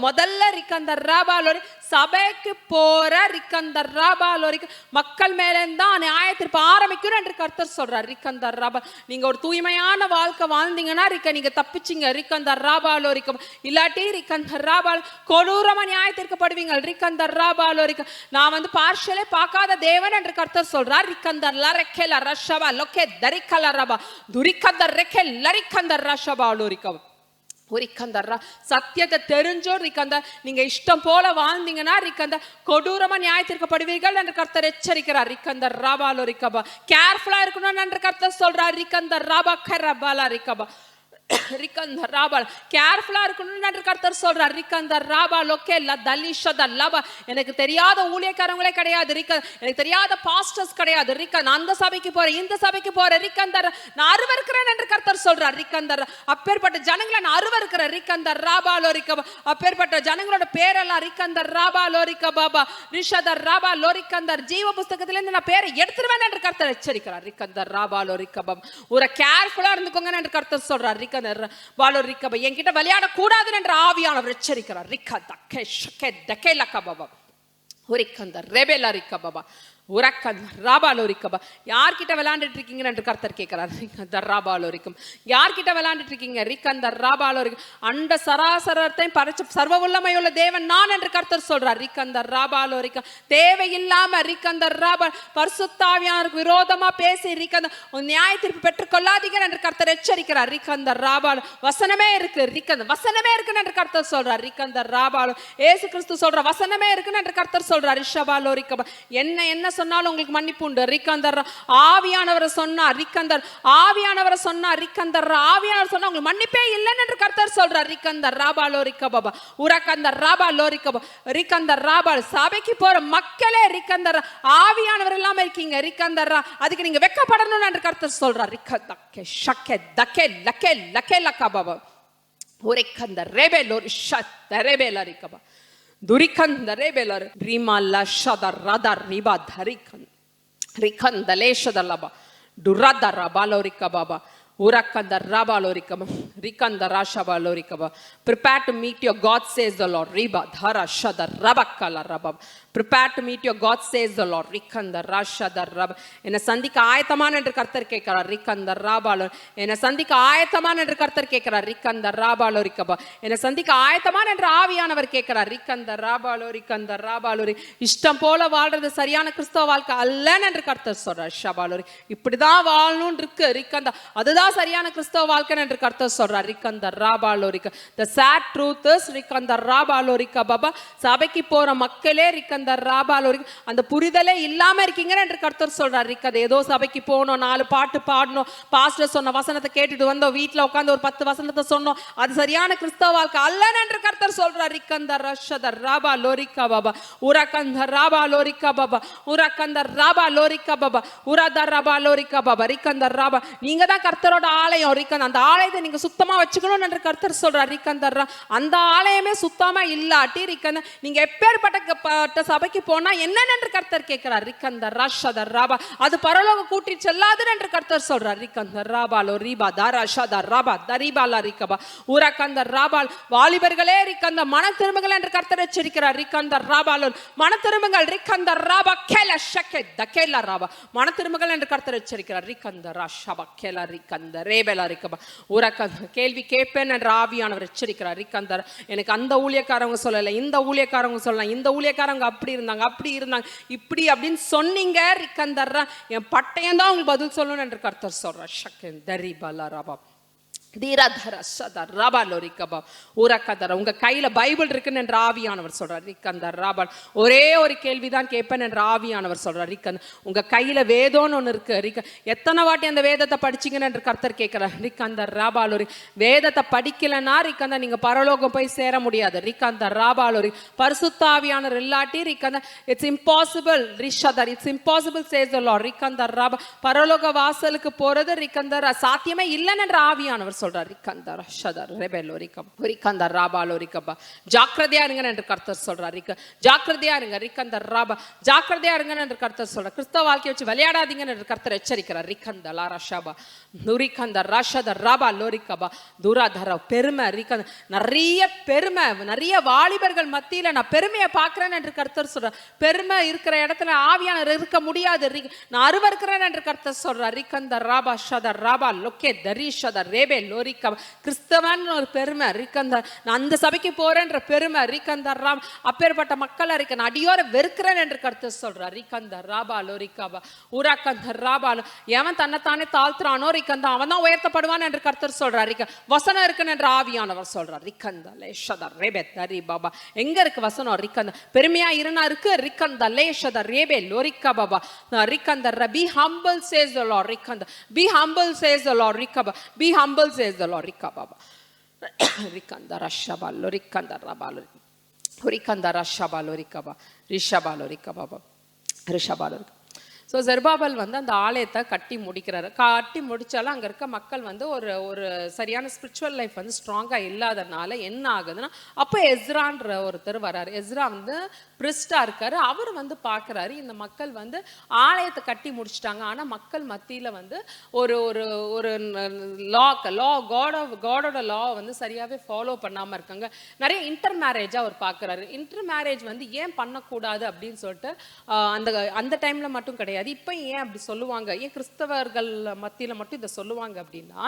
முதல்ல ரிக்கந்தர் ராபா லோரி சபைக்கு போற ரிக்கந்தர் ராபா லோரிக்கு மக்கள் மேல இருந்தா நியாய தீர்ப்பு ஆரம்பிக்கணும் என்று கர்த்தர் சொல்றார். ரிக்கந்தர் ராபா நீங்க ஒரு தூய்மையான வாழ்க்கை வாழ்ந்தீங்கன்னா நீங்க தப்பிச்சிங்க. ரிக்கந்தர் ராபா லோரிக்கும் இல்லாட்டி ரிக்கந்தர் ராபா கொடூரமா நியாயத்தீர்க்கப்படுவீங்க. ரிக்கந்தர் ராபா லோரிக்க நான் வந்து பார்ஷலே பார்க்காத தேவன் என்று கர்த்தர் சொல்றார். ரிக்கந்தர் லரக்கேல ரஷபா லோகே தரிக்கல ரபா துரிக்கந்தர் ரெக்கே லரிக்கந்தர் ரஷபா லோரிக்க சத்தியத்தை தெரிஞ்சோ ரிக்கந்த நீங்க இஷ்டம் போல வாழ்ந்தீங்கன்னா ரிக்கந்த கொடூரமா நியாயத்தீர்க்கப்படுவீர்கள் என்று கர்த்தர் எச்சரிக்கிறார். ரிக்கந்தர் ராபா லோரிக்கபா கேர்ஃபுல்லா இருக்கணும் என்று கர்த்தர் சொல்றார். ரிக்கந்தர் ராபா கரபாலா ரிக்கபா ரிக்கந்தர் ராபா கேர்ஃபுல்லா இருக்கணும் என்று கர்த்தர் சொல்றார். ரிக்கந்தர் ராபா லோகே லதலிஷத லபா எனக்கு தெரியாத ஊழியக்காரங்களே கிடையாது. எனக்கு தெரியாத பாஸ்டர்ஸ் கிடையாது. ரிக்கன் அந்த சபைக்கு போற இந்த சபைக்கு போற ரிக்கந்தர் நான் அருவருக்கிறேன் என்று கர்த்தர் சொல்றார். ரிக்கந்தர் அப்பேற்பட்ட ஜனங்களை நான் அருவருக்கிறேன். ரிக்கந்தர் ராபா லோரிக்கபா அப்பேற்பட்ட ஜனங்களோட பேரெல்லாம் ரிக்கந்தர் ராபா லோரிக்கபா ரிஷதர் ராபா லோரிக்கந்தர் ஜீவ புஸ்தகத்திலிருந்து நான் பேரை எடுத்துருவேன் என்று கர்த்தர் எச்சரிக்கிறார். ரிக்கந்தர் ராபா லோரிக்கபா ஒரு கேர்ஃபுல்லா இருந்துக்கோங்க என்று கர்த்தர் சொல்றார். என்கிட்ட விளையாட கூடாது என்று ஆவியானவர் எச்சரிக்கிறார். யார்கிட்ட விளையாண்டுட்டு இருக்கீங்க என்று கர்த்தர் கேட்கிறார். யார்கிட்ட விளையாண்டுட்டு இருக்கீங்க? ரிக்கந்தர் ராபாலோ அண்ட சராசரத்தையும் படைச்ச சர்வ வல்லமையுள்ள தேவன் நான் என்று கர்த்தர் சொல்றார். ரிக்கந்தர் ராபாலோ தேவையில்லாம ரிக்கந்தர் ராபா பரிசுத்தாவியானவருக்கு விரோதமா பேசி ரிக்கந்தர் நியாய தீர்ப்பு பெற்றுக் கொள்ளாதீங்க என்று கர்த்தர் எச்சரிக்கிறார். ரிக்கந்தர் ராபாலோ வசனமே இருக்கு. ரிக்கந்தர் வசனமே இருக்குன்னு என்று கர்த்தர் சொல்றார். ரிக்கந்தர் ராபாலோ ஏசு கிறிஸ்து சொல்ற வசனமே இருக்குன்னு என்று கர்த்தர் சொல்றார். ரிஷபாலோ ரிக்கபா என்ன சொன்னாலும் உங்களுக்கு மன்னிப்பு உண்டு. ரிக்கந்தர் ஆவியானவரை சொன்னா ரிக்கந்தர் ஆவியானவரை சொன்னா ரிக்கந்தர் ஆவியானவர் சொன்னா உங்களுக்கு மன்னிப்பே இல்லைன்னு என்று கர்த்தர் சொல்றார். ரிக்கந்தர் ராபா லோரிக்கபா உரக்கந்தர் ராபா லோரிக்கபா ரிக்கந்தர் ராபா சபைக்கு போற மக்களே ரிக்கந்தர் ஆவியானவர் இல்லாம இருக்கீங்க. ரிக்கந்தர் அதுக்கு நீங்க வெட்கப்படணும் என்று கர்த்தர் சொல்றார். ரிக்கதக்கே ஷக்கே தக்கே லக்கே லக்கே லக்கபா உரக்கந்தர் ரேபே லோரி ஷத் ரேபே லரிக்கபா துரிக்கந்தரே பெலர் ரிமல்லா ஷதர் ரதர் ரிபா தரிக்கன் ரிக்கந்தலேஷதலபா டுரதர் ரபாலோரிக்கபா உரக்கந்தர் ரபாலோரிக்கபா ரிக்கந்தர் ராஷபாலோரிக்கபா prepare to meet your God says the Lord riba dhara shadar rabakala rabab prepare to meet your God says the Lord rikkandar rashadar rab என்ன சந்திக்க ஆயத்தமான என்று கர்த்தர் கேட்கிறார். ரிக்கந்தர் ராபாலோ என்ன சந்திக்க ஆயத்தமான என்று கர்த்தர் கேட்கிறார். ரிக்கந்தர் ராபாலோ ரிக்கபா என்ன சந்திக்க ஆயத்தமான என்று ஆவியானவர் கேட்கிறார். ரிக்கந்தர் ராபாலோ ரிக்கந்தர் ராபாலோரி இஷ்டம் போல வாழ்றது சரியான கிறிஸ்தவ வாழ்க்கை அல்லன்னு என்று கர்த்தர் சொல்றார். ஷபாலோரி இப்படிதான் வாழணும்னு இருக்கு. ரிக்கந்தர் அதுதான் சரியான கிறிஸ்தவ வாழ்க்கை என்று கர்த்தர் சொல்றார். ரிக்கந்தர் ராபாலோ ரிக்க the sad truth is ரிக்கந்தர் ராபாலோ ரிக்கபா சபைக்கு போற மக்களே ரிக்கந்தர் ராபாலோ அந்த புரிதலே இல்லாம இருக்கீங்க என்று கர்த்தர் சொல்றார். ரிக்கத ஏதோ சபைக்கு போனோம், 4 பாட்டு பாடணும், பாஸ்டர் சொன்ன வசனத்தை கேட்டுட்டு வந்தோம், வீட்டுல உட்கார்ந்து ஒரு 10 வசனத்தை சொன்னோம், அது சரியான கிறிஸ்தவ வாழ்க்கை அல்லன்னு என்று கர்த்தர் சொல்றார். ரிக்கந்தர் ரஷதர் ராபாலோ ரிக்கபா உரக்கந்தர் ராபாலோ ரிக்கபா உரக்கந்தர் ராபாலோ ரிக்கபா உரதர் ராபாலோ ரிக்கபா ரிக்கந்தர் ராபா நீங்க தான் கர்த்தரோட கர்த்தரோட ஆலயம் ரிக்கன், அந்த ஆலயத்தை நீங்க சுத்தமா வச்சுக்கணும் என்று கர்த்தர் சொல்றார் ரிக்கந்தர்ரா. அந்த ஆலயமே சுத்தமா இல்லாட்டி ரிக்கன் நீங்க எப்பேற்பட்ட சபைக்கு போனா என்னன்னு கர்த்தர் கேட்கிறார் ரிக்கந்தர்ரா ஷதர்ராபா. அது பரலோக கூட்டி செல்லாது என்று கர்த்தர் சொல்றார் ரிக்கந்தர்ராபாலோ ரீபா தாரா ஷதர்ராபா தரிபாலா ரிக்கபா உரக்கந்தர்ராபால். வாலிபர்களே ரிக்கந்த மன திரும்புங்கள் என்று கர்த்தர் எச்சரிக்கிறார் ரிக்கந்தர்ராபாலோ. மன திரும்புங்கள் ரிக்கந்தர்ராபா கேல ஷக்கே தகேல ராபா. மன திரும்புங்கள் என்று கர்த்தர் எச்சரிக்கிறார் ரிக்கந்தரா ஷபா கேல ரிக்கந்த ரேபேலா ரிக்கபா உரக்கந்த. கேள்வி கேட்பேன் என்று ஆவியானவர் எச்சரிக்கிறார் ரிக்கந்தர். எனக்கு அந்த ஊழியக்காரங்க சொல்லல, இந்த ஊழியக்காரங்க சொல்லலாம், இந்த ஊழியக்காரங்க அப்படி இருந்தாங்க அப்படி இருந்தாங்க இப்படி அப்படின்னு சொன்னீங்க ரிக்கந்தர்ரா, என் பட்டயம் தான் உங்களுக்கு பதில் சொல்லணும் என்று கர்த்தர் சொல்றார் ஷக்கே தரிபாலா ராபா தீராதர சதர் ரபால் ரிக்கபா உரக்கதர. உங்க கையில பைபிள் இருக்குன்னு என்ற ஆவியானவர் சொல்றார் ரிக்கந்தர் ரபால். ஒரே ஒரு கேள்விதான் கேட்பேன் என்ற ஆவியானவர் சொல்றார் ரிக்கந்த. உங்க கையில வேதம்னு ஒன்று இருக்கு ரிக்க, எத்தனை வாட்டி அந்த வேதத்தை படிச்சீங்கன்னு என்று கர்த்தர் கேட்கிறார் ரிக்கந்தர் ரபாலோரி. வேதத்தை படிக்கலன்னா ரிக்கந்த நீங்க பரலோகம் போய் சேர முடியாது ரிக்கந்தர் ரபாலோரி. பரிசுத்த ஆவியானவர் இல்லாட்டி ரிக்கந்த இட்ஸ் இம்பாசிபிள் ரிஷதர், it's impossible says the Lord ரிக்கந்தர் ரபா. பரலோக வாசலுக்கு போறது ரிக்கந்தர் சாத்தியமே இல்லைன்னு என்ற ஆவியானவர் சொல்றார் ரிக்கந்தர் ஷதர் ரெபெலோ ரிக்கபா ரிக்கந்தர் ராபாலோ ரிக்கபா. ஜாக்கிரதையா இருங்க என்று கர்த்தர் சொல்றார் ரிக்க. ஜாக்கிரதையா இருங்க ரிக்கந்தர் ராபா. ஜாக்கிரதையா இருங்க என்று கர்த்தர் சொல்றார். கிறிஸ்தவ வாழ்க்கையை வச்சு விளையாடாதீங்க என்று கர்த்தர் எச்சரிக்கிறார் ரிக்கந்த லா ரஷபா நுரிக்கந்தர் ரஷதர் ராபா லோரிக்கபா துராதர. பெருமை ரிக்கந்த, நிறைய பெருமை, நிறைய வாலிபர்கள் மத்தியில நான் பெருமையை பார்க்கிறேன் என்று கர்த்தர் சொல்றார். பெருமை இருக்கிற இடத்துல ஆவியானவர் இருக்க முடியாது. நான் அருவருக்கிறேன் என்று கர்த்தர் சொல்றார் ரிக்கந்தர் ராபா ஷதர் ராபா லோகே தரிஷதர் ரேபே லோரிக்கா. கிறிஸ்தவன் ஒரு பெருமை ரிக்கந்த, நான் அந்த சபைக்கு போறேன்ற பெருமை ரிக்கந்தர் ராம். அப்பேற்பட்ட மக்கள் இருக்க நான் அடியோர வெறுக்கிறேன் என்று கர்த்தர் சொல்றார் ரிக்கந்தர் ராபா லோரிக்காபா உராக்கந்தர் ராபா. எவன் தன்னைத்தானே தாழ்த்துறானோ ரிக்கந்த அவன் தான் உயர்த்தப்படுவான் என்று கர்த்தர் சொல்றார் ரிக்க. வசனம் இருக்குன்னு என்று ஆவியானவர் சொல்றார் ரிக்கந்த லேஷதர் ரேபே தரி பாபா. எங்க இருக்கு வசனம் ரிக்கந்த? பெருமையா இருந்தா இருக்கு ரிக்கந்த லேஷதர் ரேபே லோரிக்கா பாபா ரிக்கந்தர். Be humble says the Lord ரிக்கந்த. Be humble says the Lord ரிக்கபா. Be humble says the Lord ரிக்கபா ரிக்கந்த ரஷபாலோ ரிக்கந்த ரபாலோ ரிக்கந்த ரஷபாலோ ரிக்கபா ரிஷபாலோ ரிக்கபா ரிஷபாலோ. ஸோ ஜெருபாபேல் வந்து அந்த ஆலயத்தை கட்டி முடிக்கிறாரு. கட்டி முடிச்சாலும் அங்கே இருக்க மக்கள் வந்து ஒரு சரியான ஸ்பிரிச்சுவல் லைஃப் வந்து ஸ்ட்ராங்காக இல்லாதனால என்ன ஆகுதுன்னா, அப்போ எஸ்ரான்ற ஒருத்தர் வர்றாரு. எஸ்ரா வந்து பிரிஸ்டாக இருக்காரு. அவர் வந்து பார்க்குறாரு இந்த மக்கள் வந்து ஆலயத்தை கட்டி முடிச்சிட்டாங்க, ஆனால் மக்கள் மத்தியில் வந்து ஒரு ஒரு ஒரு காடோட லா வந்து சரியாகவே ஃபாலோ பண்ணாமல் இருக்காங்க. நிறைய இன்டர் மேரேஜாக அவர் பார்க்குறாரு. இன்டர் மேரேஜ் வந்து ஏன் பண்ணக்கூடாது அப்படின்னு சொல்லிட்டு அந்த டைமில் மட்டும் கிடையாது, இப்போ ஏன் அப்படி சொல்லுவாங்க, ஏன் கிறிஸ்தவர்கள் மத்தியில் மட்டும் இதை சொல்லுவாங்க அப்படின்னா,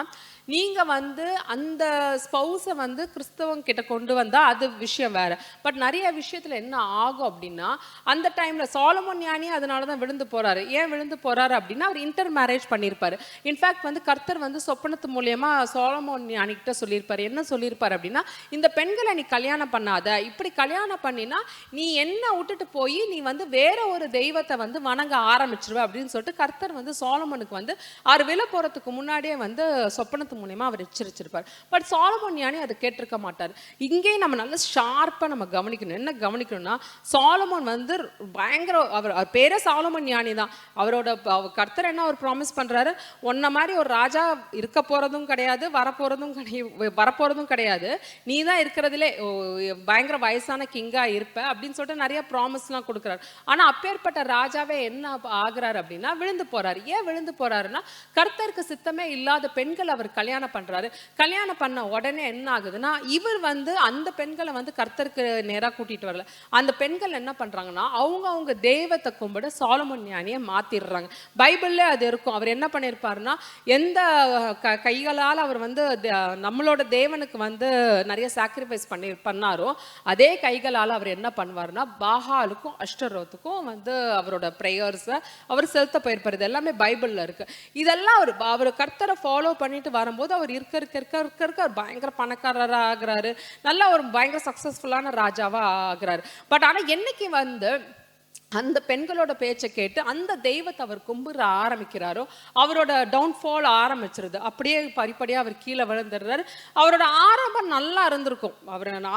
நீங்க வந்து அந்த ஸ்பௌஸை வந்து கிறிஸ்தவங்க கிட்ட கொண்டு வந்தா அது விஷயம் வேற. பட் நிறைய விஷயத்துல என்ன ஆகும் அப்படின்னா, அந்த டைம்ல சாலமோன் ஞானி அதனாலதான் விழுந்து போறாரு. ஏன் விழுந்து போறாரு அப்படின்னா, அவர் இன்டர் மேரேஜ் பண்ணியிருப்பாரு. இன்ஃபேக்ட் வந்து கர்த்தர் வந்து சொப்பனத்து மூலியமா சாலமோன் ஞானி கிட்ட சொல்லியிருப்பாரு. என்ன சொல்லியிருப்பாரு அப்படின்னா, இந்த பெண்களை நீ கல்யாணம் பண்ணாத, இப்படி கல்யாணம் பண்ணினா நீ என்ன விட்டுட்டு போய் நீ வந்து வேற ஒரு தெய்வத்தை வந்து வணங்க ஆரம்பிச்சிருவ அப்படின்னு சொல்லிட்டு கர்த்தர் வந்து சாலமோனுக்கு வந்து அவர் விழ போறதுக்கு முன்னாடியே வந்து சொப்பனத்து மூலமா அவர் எச்சரிச்சிருப்பார். பட் சாலமோன் ஞானி அதை கேட்டிருக்க மாட்டார். இங்கே நம்ம நல்ல ஷார்ப்பா நம்ம கவனிக்கணும். என்ன கவனிக்கணும்னா, சாலமோன் வந்து பயங்கர அவர் பேரே சாலமோன் ஞானி தான். அவரோட கர்த்தர் என்ன ஒரு ப்ராமிஸ் பண்றாரு, உன்ன மாதிரி ஒரு ராஜா இருக்க போறதும் கிடையாது, வரப்போறதும் கிடையாது, நீ தான் இருக்கிறதுலே பயங்கர வயசான கிங்கா இருப்ப அப்படின்னு சொல்லிட்டு நிறைய ப்ராமிஸ்லாம் கொடுக்குறாரு. ஆனா அப்பேற்பட்ட ராஜாவே என்ன ஆகுறாரு அப்படின்னா விழுந்து போறாரு. ஏன் விழுந்து போறாருன்னா, கர்த்தருக்கு சித்தமே இல்லாத பெண்கள் அவர் கல்யாணம் பண்றாரு. கல்யாணம் பண்ண உடனே என்ன ஆகுதுன்னா, இவர் வந்து அந்த பெண்களை வந்து கர்த்தருக்கு நேரா கூட்டிட்டு வரல. அந்த பெண்கள் என்ன பண்றாங்கன்னா, அவங்க தெய்வத்தை கும்பிட சாலமோன் ஞானியை மாத்திடுறாங்க. பைபிள்ல அது இருக்கும். அவர் என்ன பண்ணிருப்பாருன்னா, எந்த கைகளால் அவர் வந்து நம்மளோட தேவனுக்கு வந்து நிறைய சாக்ரிஃபைஸ் பண்ணாரோ அதே கைகளால் அவர் என்ன பண்ணுவாருன்னா, பாகாலுக்கும் அஷ்டரோத்துக்கும் வந்து அவரோட பிரேயர்ஸை அவர் செலுத்த போயிருப்பார். இது எல்லாமே பைபிள்ல இருக்கு. இதெல்லாம் அவர் கர்த்தரை ஃபாலோ பண்ணிட்டு வரும்போது அவர் இருக்க பயங்கர பணக்காரராக ஆகுறாரு. நல்ல ஒரு பயங்கர சக்சஸ்ஃபுல்லான ராஜாவா ஆகுறாரு. பட் ஆனா என்னைக்கு வந்து அந்த பெண்களோட பேச்சை கேட்டு அந்த தெய்வத்தை அவர் கும்பிட ஆரம்பிக்கிறாரோ அவரோட டவுன்ஃபால் ஆரம்பிச்சிருது. அப்படியே படிப்படியாக அவர் கீழே விழுந்துடுறாரு. அவரோட ஆரம்பம் நல்லா இருந்திருக்கும்.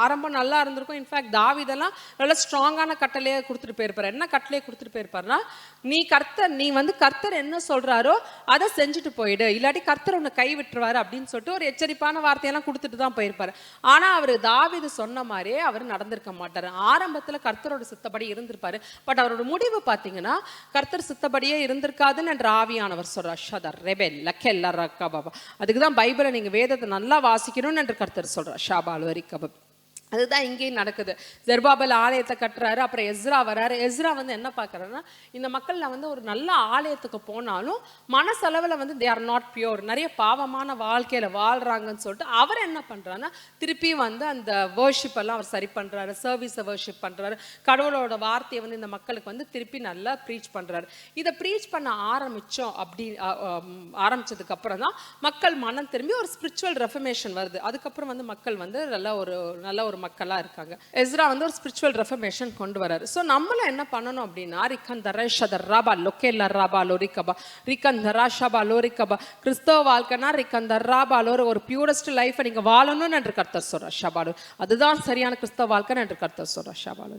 ஆரம்பம் நல்லா இருந்திருக்கும். இன்ஃபேக்ட் தாவீதெல்லாம் நல்ல ஸ்ட்ராங்கான கட்டளையே கொடுத்துட்டு போயிருப்பார். என்ன கட்டளையே கொடுத்துட்டு போயிருப்பாருன்னா, நீ வந்து கர்த்தர் என்ன சொல்றாரோ அதை செஞ்சுட்டு போயிடு, இல்லாட்டி கர்த்தர் உன்னை கை விட்டுருவாரு அப்படின்னு சொல்லிட்டு ஒரு எச்சரிப்பான வார்த்தையெல்லாம் கொடுத்துட்டு தான் போயிருப்பாரு. ஆனா அவர் தாவீது சொன்ன மாதிரியே அவர் நடந்திருக்க மாட்டாரு. ஆரம்பத்துல கர்த்தரோட சித்தப்படி இருந்திருப்பாரு. பட் அவரோட முடிவு பாத்தீங்கன்னா கர்த்தர் சித்தப்படியே இருந்திருக்காதுன்னு என்ற ஆவியானவர் சொல்றார். அதுக்குதான் பைபிளை நீங்க வேதத்தை நல்லா வாசிக்கணும்னு என்று கர்த்தர் சொல்றார். ஷாபால் வரிக்கபப். அதுதான் இங்கேயும் நடக்குது. ஜெருபாபேல் ஆலயத்தை கட்டுறாரு. அப்புறம் எஸ்ரா வராரு. எஸ்ரா வந்து என்ன பார்க்கறாருன்னா, இந்த மக்கள்ல வந்து ஒரு நல்ல ஆலயத்துக்கு போனாலும் மனசளவில் வந்து தே ஆர் நாட் பியூர், நிறைய பாவமான வாழ்க்கையில வாழ்றாங்கன்னு சொல்லிட்டு அவர் என்ன பண்றாருன்னா திருப்பி வந்து அந்த வர்ஷிப் எல்லாம் அவர் சரி பண்றாரு. சர்வீஸை வர்ஷிப் பண்றாரு. கடவுளோட வார்த்தையை வந்து இந்த மக்களுக்கு வந்து திருப்பி நல்லா ப்ரீச் பண்றாரு. இதை ப்ரீச் பண்ண ஆரம்பிச்சதுக்கு அப்புறம் தான் மக்கள் மனம் திரும்பி ஒரு ஸ்பிரிச்சுவல் ரெஃபர்மேஷன் வருது. அதுக்கப்புறம் வந்து மக்கள் வந்து நல்ல ஒரு மக்களா இருக்காங்க. எஸ்ரா வந்து ஒரு ஸ்பிரிச்சுவல் ரெஃபர்மேஷன் கொண்டு வராரு. ஸோ நம்மள என்ன பண்ணணும் அப்படின்னா, கிறிஸ்தவ வாழ்க்கைனா ஒரு பியூரஸ்ட் லைஃப் நீங்க வாழணும்னு என்று கர்த்தர் சொல்றார். ஷபாலு அதுதான் சரியான கிறிஸ்தவ வாழ்க்கை என்று கர்த்தர் சொல்றார். ஷபாலு